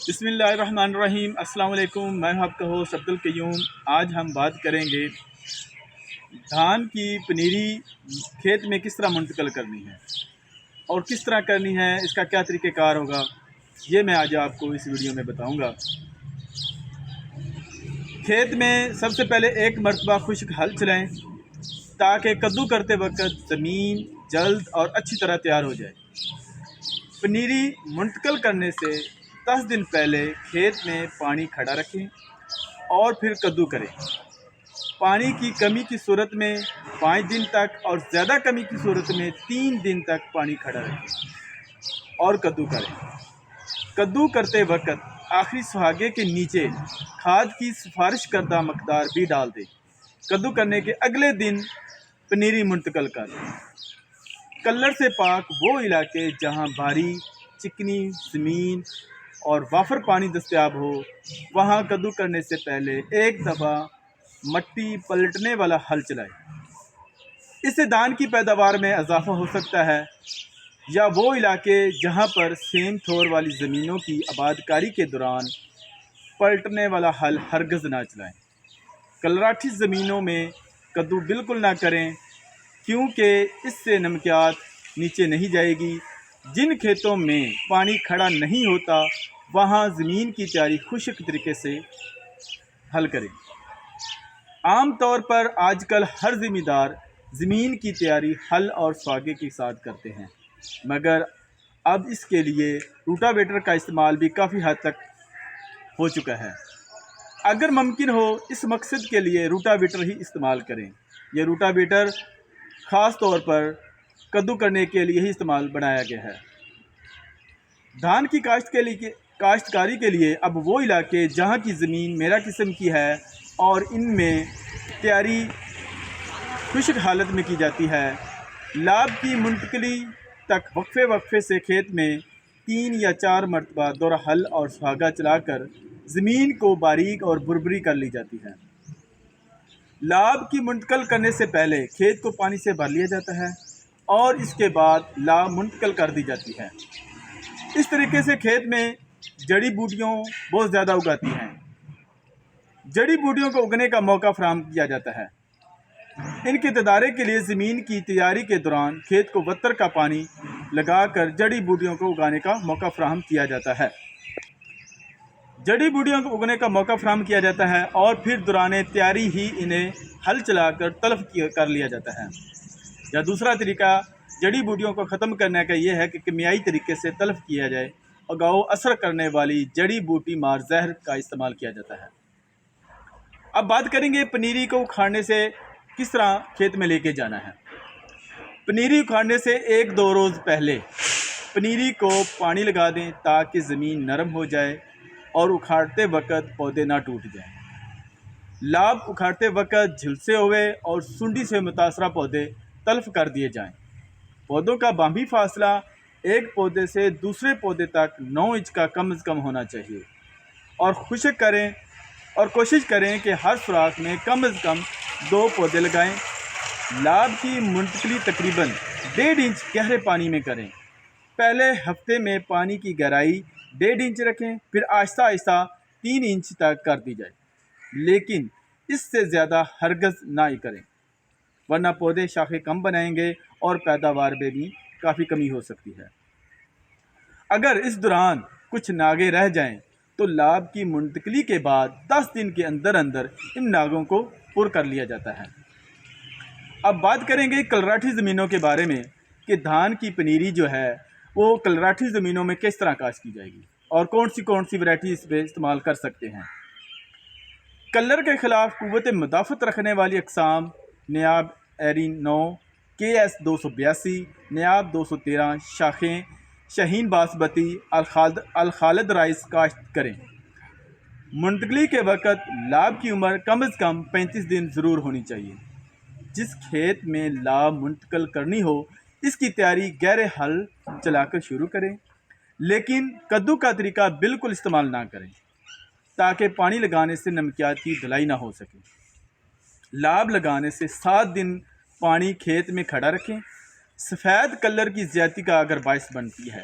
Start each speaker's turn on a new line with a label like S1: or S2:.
S1: بسم اللہ الرحمن الرحیم۔ السلام علیکم، میں ہوں آپ کا ہوسٹ عبدالقیوم۔ آج ہم بات کریں گے دھان کی پنیری کھیت میں کس طرح منتقل کرنی ہے اور کس طرح کرنی ہے، اس کا کیا طریقہ کار ہوگا، یہ میں آج آپ کو اس ویڈیو میں بتاؤں گا۔ کھیت میں سب سے پہلے ایک مرتبہ خشک ہل چلائیں تاکہ کدو کرتے وقت زمین جلد اور اچھی طرح تیار ہو جائے۔ پنیری منتقل کرنے سے 10 دن پہلے کھیت میں پانی کھڑا رکھیں اور پھر کدو کریں۔ پانی کی کمی کی صورت میں 5 دن تک اور زیادہ کمی کی صورت میں 3 دن تک پانی کھڑا رکھیں اور کدو کریں۔ کدو کرتے وقت آخری سہاگے کے نیچے کھاد کی سفارش کردہ مقدار بھی ڈال دیں۔ کدو کرنے کے اگلے دن پنیری منتقل کر دیں۔ کلر سے پاک وہ علاقے جہاں بھاری چکنی زمین اور وافر پانی دستیاب ہو، وہاں کدو کرنے سے پہلے ایک دفعہ مٹی پلٹنے والا ہل چلائیں۔ اس سے دھان کی پیداوار میں اضافہ ہو سکتا ہے۔ یا وہ علاقے جہاں پر سیم تھور والی زمینوں کی آباد کاری کے دوران پلٹنے والا ہل ہرگز نہ چلائیں۔ کلراٹھی زمینوں میں کدو بالکل نہ کریں کیونکہ اس سے نمکیات نیچے نہیں جائے گی۔ جن کھیتوں میں پانی کھڑا نہیں ہوتا وہاں زمین کی تیاری خشک طریقے سے حل کریں۔ عام طور پر آج کل ہر ذمہ دار زمین کی تیاری ہل اور سواگے کے ساتھ کرتے ہیں، مگر اب اس کے لیے روٹاویٹر کا استعمال بھی کافی حد تک ہو چکا ہے۔ اگر ممکن ہو اس مقصد کے لیے روٹاویٹر ہی استعمال کریں۔ یہ روٹاویٹر خاص طور پر کدو کرنے کے لیے ہی استعمال بنایا گیا ہے۔ دھان کی کاشتکاری کے لیے اب وہ علاقے جہاں کی زمین میرا قسم کی ہے اور ان میں تیاری خشک حالت میں کی جاتی ہے، لاب کی منتقلی تک وقفے سے کھیت میں 3 یا 4 مرتبہ دورہ ہل اور سہاگا چلا کر زمین کو باریک اور بربری کر لی جاتی ہے۔ لاب کی منتقل کرنے سے پہلے کھیت کو پانی سے بھر لیا جاتا ہے اور اس کے بعد لاب منتقل کر دی جاتی ہے۔ اس طریقے سے کھیت میں جڑی بوٹیوں بہت زیادہ اگاتی ہیں۔ جڑی بوٹیوں کو اگنے کا موقع فراہم کیا جاتا ہے۔ ان کے تدارے کے لیے زمین کی تیاری کے دوران کھیت کو وتر کا پانی لگا کر جڑی بوٹیوں کو اگانے کا موقع فراہم کیا جاتا ہے۔ جڑی بوٹیوں کو اگنے کا موقع فراہم کیا جاتا ہے اور پھر دوران تیاری ہی انہیں ہل چلا کر تلف کر لیا جاتا ہے۔ یا دوسرا طریقہ جڑی بوٹیوں کو ختم کرنے کا یہ ہے کہ کیمیائی طریقے سے تلف کیا جائے۔ اگاؤ اثر کرنے والی جڑی بوٹی مار زہر کا استعمال کیا جاتا ہے۔ اب بات کریں گے پنیری کو اکھاڑنے سے کس طرح کھیت میں لے کے جانا ہے۔ پنیری اکھاڑنے سے 1-2 روز پہلے پنیری کو پانی لگا دیں تاکہ زمین نرم ہو جائے اور اکھاڑتے وقت پودے نہ ٹوٹ جائیں۔ لاب اکھاڑتے وقت جھلسے ہوئے اور سنڈی سے متاثرہ پودے تلف کر دیے جائیں۔ پودوں کا باہمی فاصلہ ایک پودے سے دوسرے پودے تک 9 انچ کا کم از کم ہونا چاہیے اور خشک کریں اور کوشش کریں کہ ہر سوراخ میں کم از کم 2 پودے لگائیں۔ لاب کی منتقلی تقریباً 1.5 انچ گہرے پانی میں کریں۔ پہلے ہفتے میں پانی کی گہرائی 1.5 انچ رکھیں، پھر آہستہ آہستہ 3 انچ تک کر دی جائے، لیکن اس سے زیادہ ہرگز نہ ہی کریں ورنہ پودے شاخیں کم بنائیں گے اور پیداوار میں بھی کافی کمی ہو سکتی ہے۔ اگر اس دوران کچھ ناگے رہ جائیں تو لاب کی منتقلی کے بعد 10 دن کے اندر ان ناگوں کو پر کر لیا جاتا ہے۔ اب بات کریں گے کلراٹھی زمینوں کے بارے میں کہ دھان کی پنیری جو ہے وہ کلراٹھی زمینوں میں کس طرح کاشت کی جائے گی اور کون سی ورائٹی اس پہ استعمال کر سکتے ہیں۔ کلر کے خلاف قوت مدافعت رکھنے والی اقسام نیاب ایرین 9، KS 282، نیاب 213 شاخیں، شہین باسمتی، الخالد رائس کاشت کریں۔ منتقلی کے وقت لاب کی عمر کم از کم 35 دن ضرور ہونی چاہیے۔ جس کھیت میں لاب منتقل کرنی ہو اس کی تیاری گہرے ہل چلا کر شروع کریں، لیکن کدو کا طریقہ بالکل استعمال نہ کریں تاکہ پانی لگانے سے نمکیات کی دھلائی نہ ہو سکے۔ لاب لگانے سے 7 دن پانی کھیت میں کھڑا رکھیں۔ سفید کلر کی زیادتی کا اگر باعث بنتی ہے